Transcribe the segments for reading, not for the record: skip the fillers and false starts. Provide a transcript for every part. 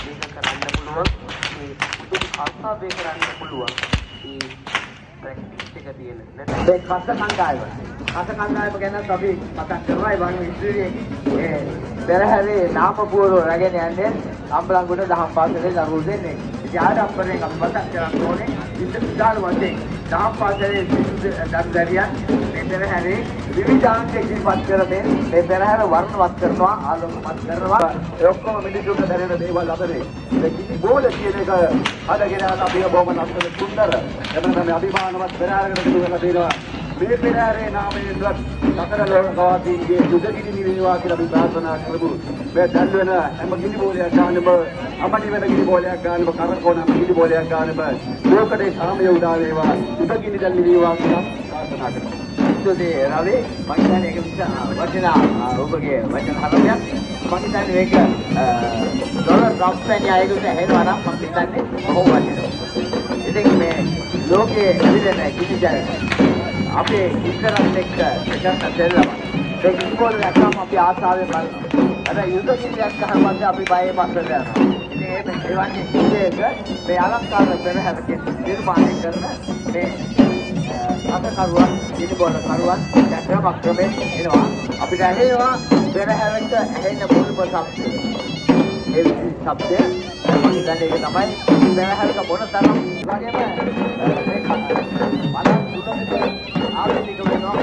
මේක කරන්න පුළුවන්. මේ උතුම් කර්තව්‍ය කරන්න පුළුවන්. මේ ප්‍රැක්ටිස් එක තියෙන. ඒ කස කණ්ඩායම ගැන අපි මතක් කරනවා. ඒ වගේ ඉදිරියේ පෙරහැරේ නාමපුවර රැගෙන යන්නේ අම්බලන්ගොඩ දහම් පාසලේ දරුවෝ දෙන්නේ. ඉතින් ආඩම්බරයෙන් අපි මතක් කරන්න ඕනේ විද්‍යාල වශයෙන් දහම් පාසලේ දරුදරියන් මේ පෙරහැරේ විවිධාංග ඉදිරිපත් කරමින් මේ පෙරහැර වර්ණවත් කරනවා, ආලෝකමත් කරනවා. ඒ ඔක්කොම මිනිසුන්ට දැනෙන දේවල් අතරේ මේ කිසි බෝල කියන එක හදගෙන යන අපි බොහොම ලස්සන සුන්දර එතන මේ අභිමානවත් පෙරහැරකට දුවලා තියෙනවා. මේ පෙරහැරේ නාමයෙන්වත් සතර ලෝකවාසීන්ගේ යුදගිනි නිවිවා කියලා අපි ප්‍රාර්ථනා කරමු. මේ දැන් වෙන හැම ගිනි බෝලයක් ගන්නම අමනි වෙන ගිනි බෝලයක් ගන්නම කරකෝනම ගිනි බෝලයක් ගන්නම ලෝකේ සාමය උදා වේවා. යුදගිනි දැන් නිවිවා කියලා ප්‍රාර්ථනා කරමු. ඉතින් රවි මම කියන්නේ ඒක වචන ඔබගේ වචන හතරක් මම හිතන්නේ මේක ඩොලර් රොක්ස්ටන් යායකට ඇහෙනවා නම් මම හිතන්නේ බොහෝ වටිනවා. ඉතින් මේ ලෝකයේ ඇවිල්ලා කිසිදා අපේ ඉස්සරහට එක්ක එකක් දෙල්ලම ඒ කිසිබෝල දැක්කම අපි ආසාවෙන් බලනවා. අර යුද කිරියක් ගහනවාද අපි බයේ පස්සට යනවා. ඉතින් ඒ වගේ කිසියක මේ අලංකාර පෙරහැරකේ නිර්මාණය කරන මේ අතකරුවන් කිසිබෝල කරුවන් දැක්කම ක්‍රමයෙන් එනවා. අපිට ඇහෙනවා පෙරහැරට ඇහෙන මුල්ම ශබ්දය. ඒ ශබ්දය මම හිතන්නේ ඒක තමයි පෙරහැරක මොන තරම් වගේම මේ ආර්ථික වෙනවා මේ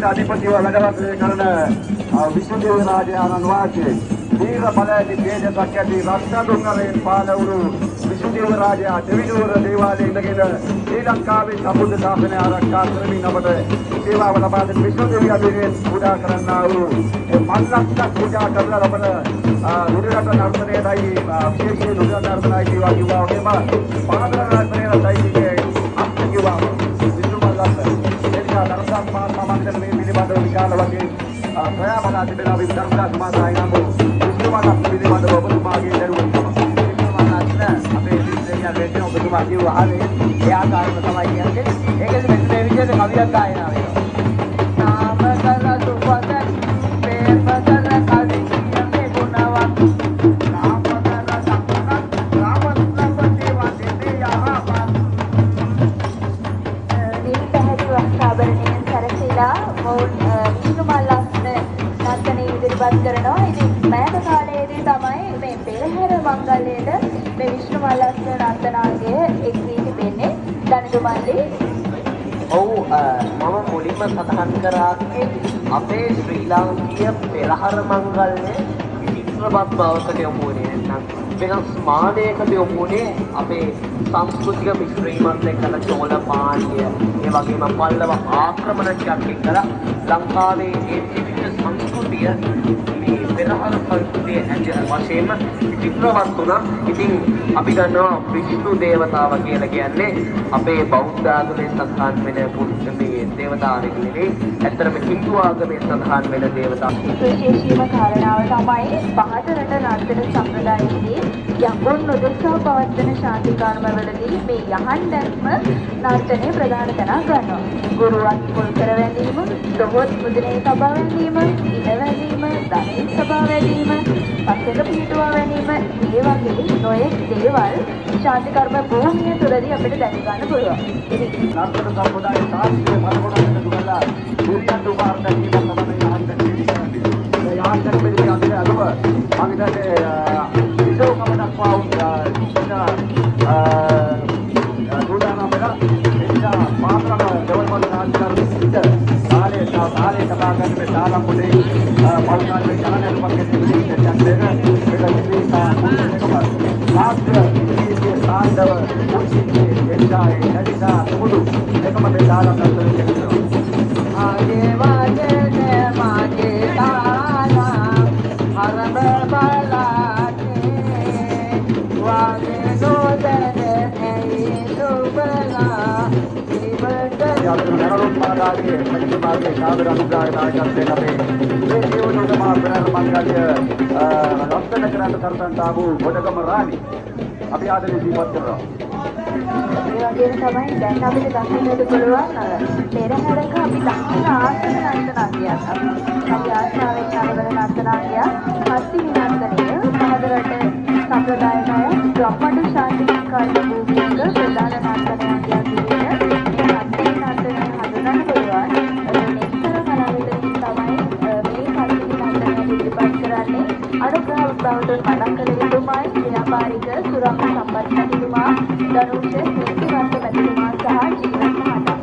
අධිපතිව වැඩ කරන විශ්වදේව රාජානන් වහන්සේ දීර්ඝ බලයේදී තේජසක් ඇති රත්නදුන්නරෙන් පාලවුණු විසුදේව රාජයා දෙවිදුවර දේවාලයේ ඉඳගෙන ශ්‍රී ලංකාවේ සම්බුද්ධ ශාසනය ආරක්ෂා කරමින් අපට සේවාව ලබා දෙන විසුදේව අධිරේ පූජා කරන්නා වූ ඒ මල්ලක්ෂ පූජා කරලා ලබන නුරට නර්තනයේදී විශේෂ නුරට නර්තනයයි කියවා වගේම පාදර නර්තනයේදී අත්කියවා විසු මල්ලක්ෂ එනිසා දරසක් මහත්මයා මන්දිර මේ පිළිබඳව විශාල වශයෙන් ප්‍රයාමලා තිබෙන අපි ධර්මදා සමාජය නම් විසු මල්ලක්ෂ පිළිබඳව ඔබතුමාගේ දරුවන් අපේ විද්‍යාලය රෙඩි ඔබතුමා කියව ආවේ ඒ ආකාරව තමයි කියන්නේ ඒකෙදි මෙන්න මේ විදිහට කවියක් ගායනා වෙනවා නාම කර සුපත පේපතර කවි මේ ගුණවත් නාම කර සම්පත රාමත්‍රපති වන්දේ යහපත් නිල්පැහැති වස්ත්‍රාභරණයෙන් සැරසීලා මොවුන් විෂ්ණු මල්ලක්ෂණ නර්තනය ඉදිරිපත් කරනවා. ඉතින් මෑත කාලයේදී තමයි මේ පෙරහැර මංගල්‍යයට මේ විෂ්ණු මල්ලක්ෂණ නර්තනාංගය එක් වී තිබෙන්නේ. දනදුමල්ලි ඔව් මම මුලින්ම සඳහන් කරාගේ අපේ ශ්‍රී ලාංකීය පෙරහර මංගල්‍යයේ විචිත්‍රවත් බවකට යොමු වුණේ නැත්නම් වෙනස් මානයකට යොමු වුණේ අපේ සංස්කෘතික මිශ්‍රීමත් එක්කලා චෝල පාණ්‍ය ඒ වගේම පල්ලව ආක්‍රමණයක් එක්කලා ලංකාවේ ඒ විවිධ සංස්කෘතිය මේ පෙරහර සංස්කෘතිය ඇතුළත වශයෙන්ම විචිත්‍රවත් වුණා. ඉතින් අපි දන්නවා විෂ්ණු දේවතාව කියලා කියන්නේ අපේ බෞද්ධ ආගමේ සඳහන් වෙන මේ දේවතාවෙක් නෙවෙයි. ඇත්තටම හින්දු ආගමේ සඳහන් වෙන දේවතාවෙක්. විශේෂීම කාරණාව තමයි පහතරට නර්තන සම්ප්‍රදායයේදී යකුන් නොදෙසා පවත්වන ශාන්ති කර්මවලදී මේ යහන් දැක්ම නර්තනයේ ප්‍රධාන තැනක් ගන්නවා. ගුරුවත් පුල් කර වැඳීම, දොහොත් මුදිනේ සබා වැඳීම, ඉන වැඳීම, ධනෙ සබා වැඳීම, පස්සෙක පිටුවා වැඳීම, මේ වගේ නොයෙක් දේවල් ශාන්ති කර්ම භූමිය තුළදී අපිට දැක ගන්න පුළුවන්. ඉතින් නර්තන සම්ප්‍රදායේ ශාස්ත්‍රීය පදකොඩකට දුකලා දුරියන් දුපාරට ජීවත් තමයි යහන් දැක්කේ. ඒ යහන් දැක්කේ අපි අදව මගින්දේ විසෝ කමඩක් දුදානා බලා එනිසා මාත්‍රම දෙවල් මල් ශාස්ත්‍ර පිට කාලේ කතා කරන මේ ශාලා පොඩේ මල්කාලේ ජනනල් පක්කේ තිබෙන චන්දේන මේක ශාස්ත්‍ර ඉතිහාස සාන්දව මුචිතේ එනිසා එනිසා මුළු එකම මේ ශාලා කරන ආගේ වාජේ මාගේ තාලා හරබ බලාගේ වාගේ නෝදනේ ඒ දුබලා ඉබට යාත්‍ර නරොත් මාදාගේ මජිමාගේ කාබර අනුග්‍රහය නායකත්වයෙන් අපේ මේ ජීවනෝද මා පෙරහර මංගල්‍ය රත්න කරන්න තරතන් තාවු ගොඩගම රාණි අපි ආදරේ ජීවත් කරනවා. ඒ වගේම තමයි දැන් අපිට දකින්නට පුළුවන් පෙරහැරක අපි දකින්න ආසන නර්තනාංගයක්. අපි ආශාවෙන් කරවන නර්තනාංගයක් හස්ති නර්තනය පහදරට සම්ප්‍රදායමය ගම්මඩු ශාන්ති කාර්ය භූමියක ප්‍රධාන නර්තනාංගයක් විදිහට මේ හස්ති නර්තනය හඳුනන්න පුළුවන්. මෙච්චර කලාවිදින් තමයි මේ හස්ති නර්තනය ඉදිරිපත් කරන්නේ. අනුග්‍රහ බවට මතක් කළ යුතුමයි ව්‍යාපාරික සුරංග සම්පත් මැතිතුමා ධනුෂ නීතිවන්ත මැතිතුමා සහ ජීවන මහතා.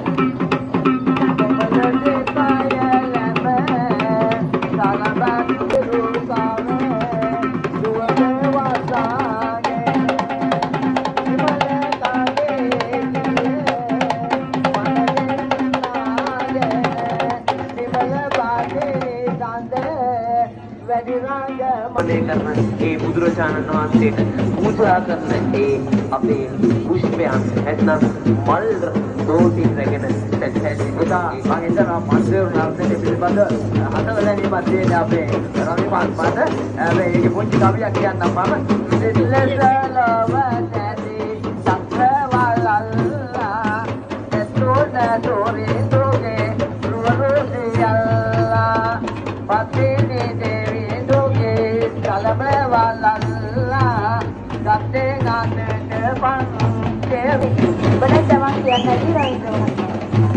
කරන ඒ බුදුරජාණන් වහන්සේට පූජා කරන ඒ අපේ පුෂ්පයන් නැත්නම් මල් දෝතින් රැගෙන එදා මම හිතනවා මන්දිර නර්තනයේ පිළිබඳ හතවැනි මැදේ අපේ රවි පාන්පත මේකේ පොඩි කවියක් කියන්නම් මම සිල්ලසලවතේ සක්‍රවලල්ලා එතෝන තෝරේ තෝගේ රුවරුසියල්ලා පතේනේ දේවී දෝගේ කලබවලල්ලා ගත්තේ ගන්නට පන්කේ බඩ තමන් කියන්නේ රවින්ද්‍රනාත්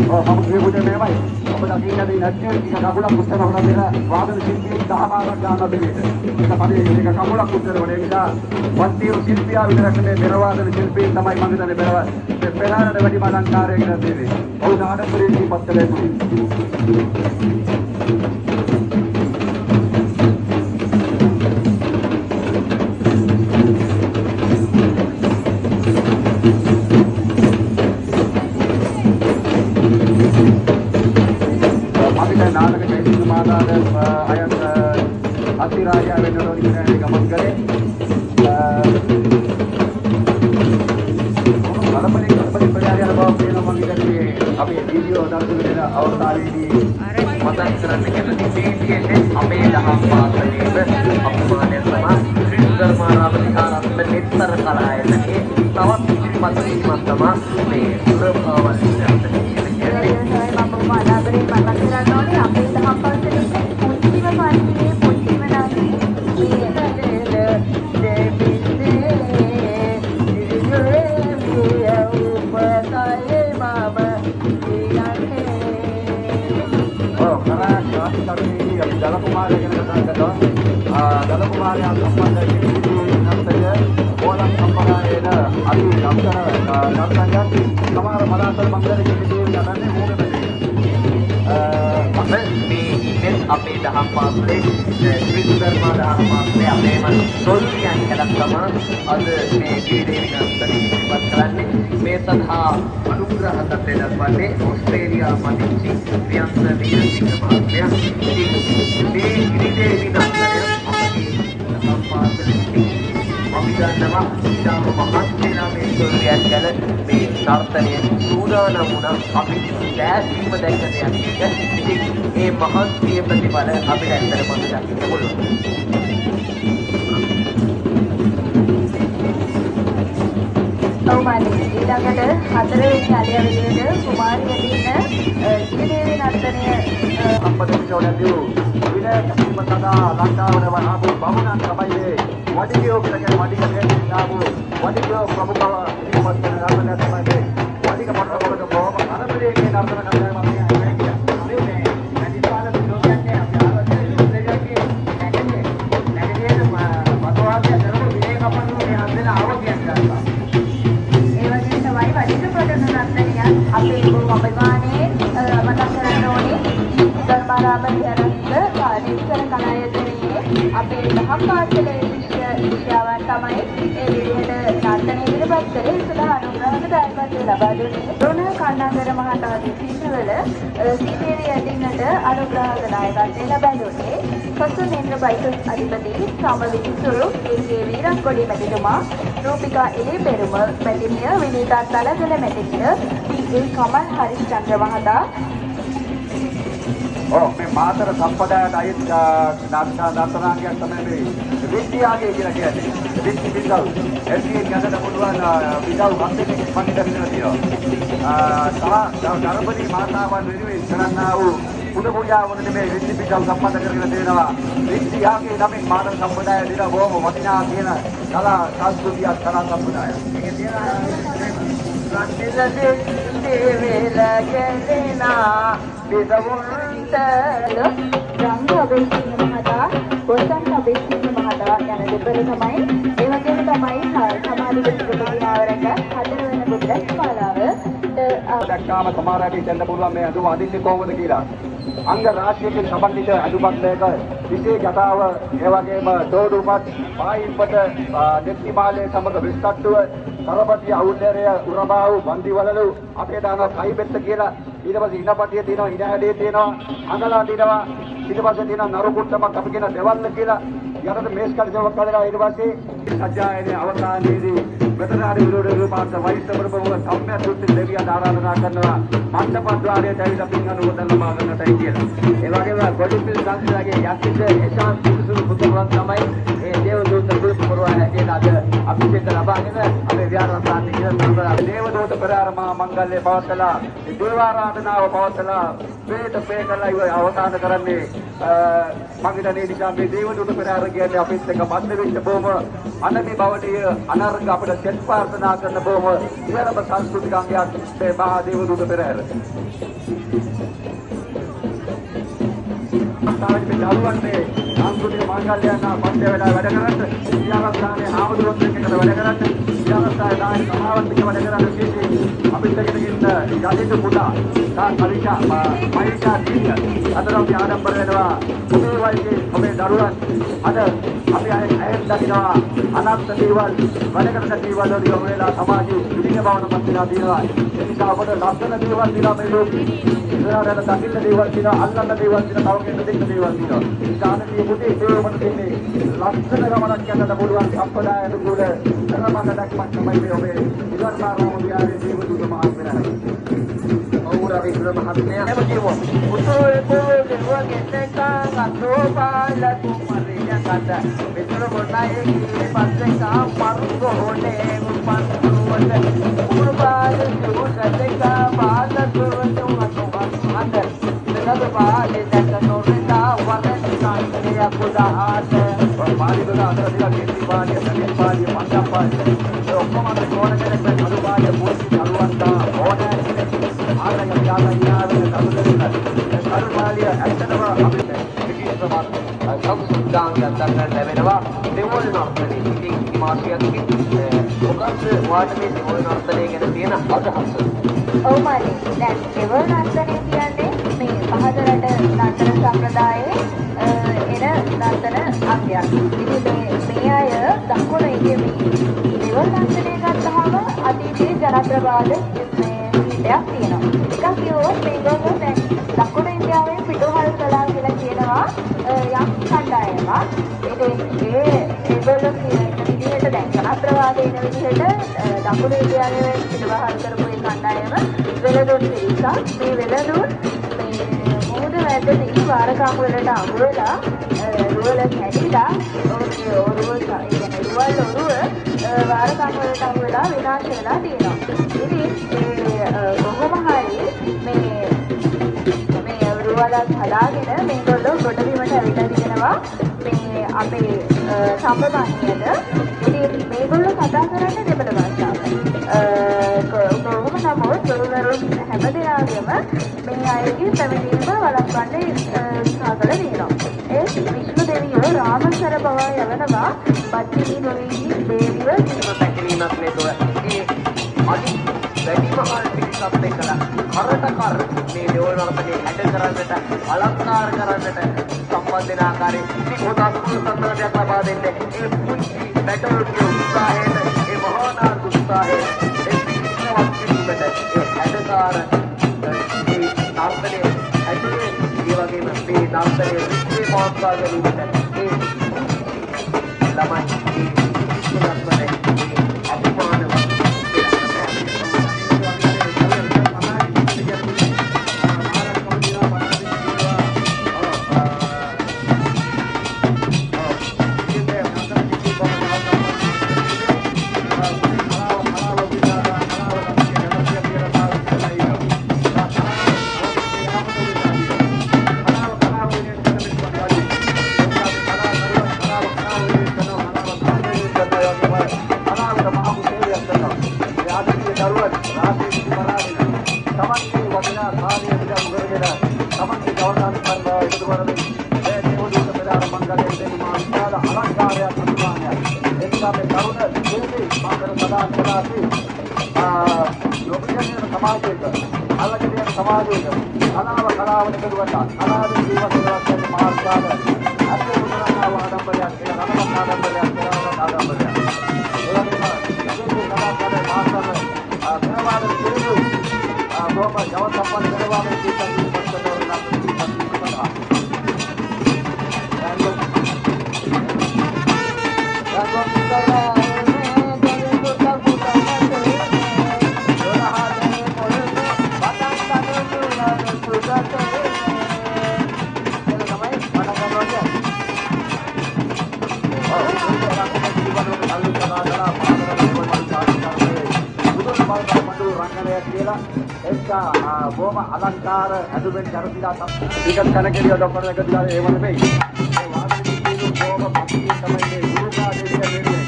මම කියපුවේ මේවයි. ඔබ දකින්න මේ නැත්නම් ටික කකුලක් උස්සන වුණා කියලා වාදන ශිල්පී 10 මාසක් ගන්න බැරිද. ඒක පදේ ටික කකුලක් උස්සන වනේ නිසා වත්තිය ශිල්පියා විතරක් නෙමෙයි මෙර වාදන ශිල්පී තමයි මම හිතන්නේ මෙර පෙරහරට වැඩි මලංකාරය කියලා තියෙන්නේ. ඔව් නාටකයේ දීපත්තලේ විහාරස්ථ නෙත්තර කරා එන ඒ තවත් ඉදිරිපත් වීමක් තමයි මේ සුරභාවල් විහාරස්ථ කියන්නේ. මම බොහොම අදාබරේ මතක් කරන්න ඕනේ අපේ දහම් පන්සලේ පුංචිම පන්තියේ පුංචිම Dalam kumarin yang kita kata, dalam kumarin yang sampai di nantinya orang sampai ada adi nantinya kamar malasal manggil itu nanti mungkin මේ ඉතින් අපේ දහම් පාසලේ ශ්‍රී ධර්ම දහම් පාසලේ අපේම සොල්ලියන් කලක් තමයි අද මේ ශ්‍රී විනාශනය ඉදිරිපත් කරන්නේ මේ සඳහා අනුග්‍රහ තත්ත්වය දක්වන්නේ ඕස්ට්‍රේලියා පදිංචි ව්‍යංශ වීරසිංහ මහත්මයා. ඉතින් මේ ශ්‍රී විනාශනය අපේ දහම් පාසලේ අපි දන්නවා ඉතාම මහත් වෙනා මේ සොල්ලියන් කල මේ නර්තනය සූදානම් වුණා අපි දැස්වීම දැක්ක දෙයක් එක. ඉතින් මේ මහත්සිය ප්‍රතිඵල අපිට ඇත්තටම දකින්න පුළුවන්. ඔව් මානේ ඊළඟට 4 වෙනි අලිය විදිහට කුමාරිය දින ශ්‍රීදේවි නර්තනය අපේ විශ්වවිද්‍යාලයේ විනය මතදා ලංකාවේ වනාපු බමුණන් තමයි වඩිගියෝ කියන වඩිගගේ නාමු වඩිගියෝ ප්‍රමුඛව ඉපත් කරන නර්තනය තමයි වඩිග පොරවලක බොහොම අනබලයේ නර්තන කණ්ඩායම අපි අපේ බොහොම අභිමානයේ මතක් කරන්න ඕනේ ධර්මාරාම විහාරස්ථ පාරිසර කලායතනයේ අපේ දහම් පාසලේ ශිෂ්‍යාවන් තමයි ඒ විදිහට නර්තනය ඉදිරිපත් කරේ සදා අනුග්‍රහක දායකත්වය ලබා දුන්නේ. රෝණ කණ්ඩායම මහතා විශේෂවල ශ්‍රීදේවි ඇදින්නට අනුග්‍රහක දායකත්වය ලබා දුන්නේ. සසුනේන්ද්‍ර බයිසස් අධිපති සමවිසුරු ඒ.කේ. වීරක්කොඩි මැතිතුමා, රූපිකා එලේ පෙරුම මැතිණිය, විනීතා තලගල මැතිණිය, ඒ කමල් හරිස්චන්ද්‍ර මහතා මේ මාතර සම්පදායට අයිත් නර්තනාංගයක් තමයි මේ විද්‍යාලය කියලා කියන්නේ. විද්‍යාව. එන්නේ ගන්නට පුළුවන් විද්‍යාව හස්තයෙන් පන්තිට තියෙනවා. ගර්භණී මාතාවන් වෙනුවෙන් කරන්නා වූ පුද පූජාවන මේ විද්‍යාව සම්බන්ධ කරගෙන තියෙනවා. විද්‍යාවේ නමින් මාතර සම්පදාය දින බොහොම වටිනා කියන කලා සංස්කෘතියක් කලා සම්පදාය. මේක තියෙනවා රංග අබේසිංහ මහතා, වසන්ත අබේසිංහ මහතා යන දෙපළ තමයි. ඒ වගේම තමයි සමාධිගත දිනාවරක 4 වෙනි බුද්ධ මාලාව දැක්කාම සමහරවිට දෙන්න පුළුවන් මේ අඳුම අදින්නේ කොහොමද කියලා. අංග රාශියකින් සම්බන්ධිත අඳුමක් මේක විශේෂ ගතාව ඒ වගේම දෝඩුපත් පායිපත දෙත්තිමාලයේ සමග විස්තට්ටුව තරපති අවුල්දරය උරබාවු බන්දිවලලු අපේ දාන කයිබෙත්ත කියලා ඊට පස්සේ ඉනපටිය තියෙනවා ඉනහැඩේ තියෙනවා අඟලා තියෙනවා ඊට පස්සේ තියෙනවා නරු කුට්ටමක් අපි කියන දෙවල්ල කියලා යටට මේස් කඩේවක් කඩලා ඊට පස්සේ සජ්ජායනේ අවසානයේදී වෙතරාරි විරෝධ පාර්ශ වෛශ්‍ය ප්‍රමුඛ සම්ම්‍ය සුත්ති දෙවියන් ආරාධනා කරනවා මණ්ඩපද්වාරයට ඇවිල්ලා පින් අනුමෝදන් ලබා ගන්නටයි කියලා. ඒ වගේම ගොඩිපිල් සංස්කෘතියේ යක්ෂ එශාන් සුසුරු පුතුරුවන් තමයි ඒ දේවදූත ගුරු පුරවන කියන අද අභිෂේක ලබාගෙන අපේ විහාරස්ථානයේ ඉඳලා දේවදූත පෙරාර මහා මංගල්‍ය පවත්ලා දේවාරාධනාව පවත්ලා වේත පේකලා ඉව අවසන් කරන්නේ මම හිතන්නේ නිසා මේ දේවදූත පෙරාර කියන්නේ අපිත් එක්ක බද්ධ වෙච්ච බොහොම අනමි බවට අනර්ග අපිට සෙත් ප්‍රාර්ථනා කරන බොහොම ඉහළම සංස්කෘතික අංගයක් මේ මහා දේවදූත පෙරාර. තාවි දරුවන්ගේ සංස්කෘතික මංගල්‍යයන් පන්ති වැඩ කරන්න විහාරස්ථානයේ ආවදුරොත් එක්ක වැඩ කරන්න විහාරස්ථානයේ දායක සමාවර්තික වැඩ කරන්න කීටි අපිට ඉන්න යදිත පුතා තා කලිකා මයිකා දීය අතරම ආඩම්බර වෙනවා ඔබේ වයිගේ ඔබේ දරුවන් අද අපි අයෙත් දකිනවා අනන්ත දේවල් වැඩ කරන දේවල් වලින් ඔබේලා සමාජයේ විවිධ භවන පස්තිලා දිනවා ඒ නිසා ඔබට ලස්සන දේවල් දිනා මේ ලෝකෙ ඉස්සරහට දකින්න දේවල් දිනා අල්ලන්න දේවල් දිනා තව කෙනෙක් දෙන්න දේවල් දිනා ඥානීය පුතේ ඒවමන දෙන්නේ ලස්සන ගමනක් යන්නට පුළුවන් සම්පදාය අනුකූල කරමකට තමයි මේ ඔබේ ඉවර්මාරම විහාරයේ දේවදූත මහත්මයා ඔවුරා විදුර මහත්මයා එම කියමු. උතුල් කුල් දෙවගෙන් දෙකා ගතෝ පාල කුමරිය kata betul pernah ini pasal kam paruh hone paruh urban itu ketika pada turun ada dengan pada dan norita warna saya kuda ada Pali වල අතර දිලා කේන්ති පාලිය සමිති පාලිය පංචම් පාලිය ඒ ඔක්කොම අතර කෝණ කෙනෙක් වෙන අලු පාලිය පොලිසි කරුවන්ට ඕනෑ කෙනෙක් ආරය යාලයියාවෙන් කවුරුද අලු පාලිය ඇත්තටම අපිට පිටිස්සමත් සංසුද්ධාංගයක් දක්වන්න ලැබෙනවා දෙවොල් නර්තනයේ. ඉතින් හිමාසියගේ මොකක්ද වාට මේ දෙවොල් නර්තනය ගැන තියෙන අදහස? ඔව් මාලි. දැන් දෙවොල් නර්තනය කියන්නේ මේ පහතරට නර්තන සම්ප්‍රදායේ එන නර්තන අංගයක්. ඉතින් මේ අය දකුණු ඉන්දියාවේ දෙවොල් නර්තනය ගත්තාම අතීතයේ ජනප්‍රවාද මේ කීපයක් තියෙනවා. එකක් කිව්වොත් මේගොල්ලෝ දැන් දකුණු ඉන්දියාවේ පිටුහල් කලා කියලා කියනවා යම් කණ්ඩායමක්. ඒගොල්ලෝ කියන විදිහට දැන් ජනප්‍රවාදයේ ඉන විදිහට දකුණු ඉන්දියාවේ පිටුහල් කරපු ඒ කණ්ඩායම වෙළඳුන් පිරිසක්. මේ වෙළඳුන් මේ මුහුද වැද්දේ වාරකම් වලට අහු වෙලා රුවල කැඩිලා ඔරුව වාරකම් වලට අහු වෙලා විනාශ වෙලා තියෙනවා. ඉතින් කොහොම හරි මේ රුවලත් හදාගෙන මේගොල්ලෝ ගොඩබිමට ඇවිල්ලා තියෙනවා මේ අපේ සම්ප්‍රදායයට. ඉතින් මේගොල්ලෝ කතා කරන්නේ දෙමළ භාෂාවෙන්. කොහොම නමුත් ගුරුවරුන් හැමදෙනාගේම මේ අයගේ පැමිණීම වළක්වන්න උත්සාහ කළ තියෙනවා. ඒ විශ්ව දෙවියෝ රාමසර බව යවනවා බච්චි නොවේදී දේවිව පැකිලීමක් නේතුව. ඒ අදි වැඩිමහල් පිරිසක් එක්කලා කරට කර මේ දෙවොල් නර්තනයේ හැඩ කරන්නට අලංකාර කරන්නට සම්බන්ධ වෙන ආකාරයේ ඉතින් උදාහරණ සම්බන්ධයක් ලබා දෙන්නේ ඒ පුංචි බැටළුගේ උත්සාහයෙන් ඒ මහානාර උත්සාහයෙන් ඒ පිටුවත් ඒ හැඩකාර ඒ නර්තනයේ හැඩේ ඒ වගේම මේ නර්තනයේ විශ්ව මාත්‍රාවලින් ඒ ළමයි නර්තනයේ අභිමානවත් බොහොම අලංකාර ඇඳුමෙන් කරපිලා ටිකක් කනකෙලිය ඩොක්ටර් එක දිලා ඒ වගේ මේ වාදනයේ තියෙන බොහොම පස්සේ තමයි මේ ගුරුකා දෙවියන් වෙන්නේ.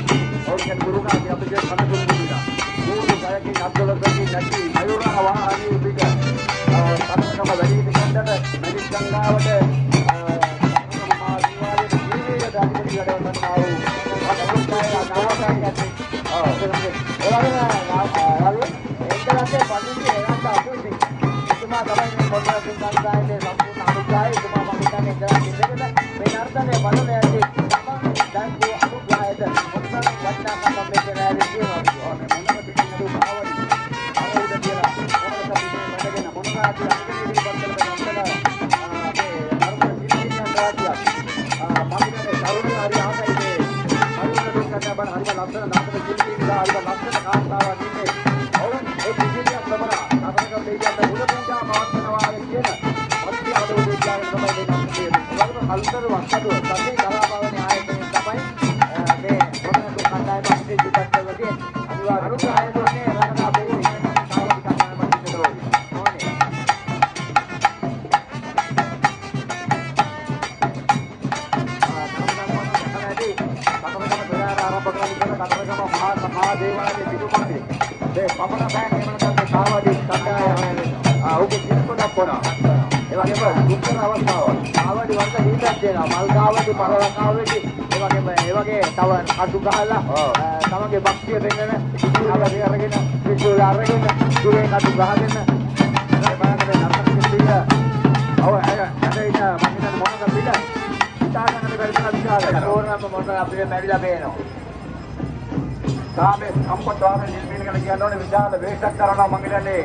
ඕකෙන් ගුරුකා අපි අපේ කනකුරු දිලා. ගුරු ගායකේ අත්දොලකදී නැති අයුරා වාහනේ පිට. තරකම වැඩි දෙකකට මැදිස් ගංගාවට මාදිවාලේ ජීවිත දාපිට වැඩවන්න ආවෝ. කල්තර වස්තුව සම්මේ කලාභවනේ ආයතන අනුග්‍රහය දුන්නේ රටට අපේ සාවධානය මැදිට ඕනේ. ආවඩි වර්ග හිතක් දෙනවා. මල් කාවඩි, පරල කාවඩි, ඒ වගේ තව කටු ගහලා තමගේ භක්තිය දෙන්නන ආවඩි අරගෙන විශ්වල අරගෙන දුරේ කටු ගහගෙන බලන්න නත්තක පිළ අව ඇයි ඉන්න මම හිතන්නේ මොනවද පිළ හිතාගන්න බැරි තරම් විශාලයි. ඕනම මොනවද අපිට මැරිලා පේනවා. සාමේ සම්පත් වාරේ නිල්මිනකල කියනෝනේ විශාල වේශක් කරනවා මං හිතන්නේ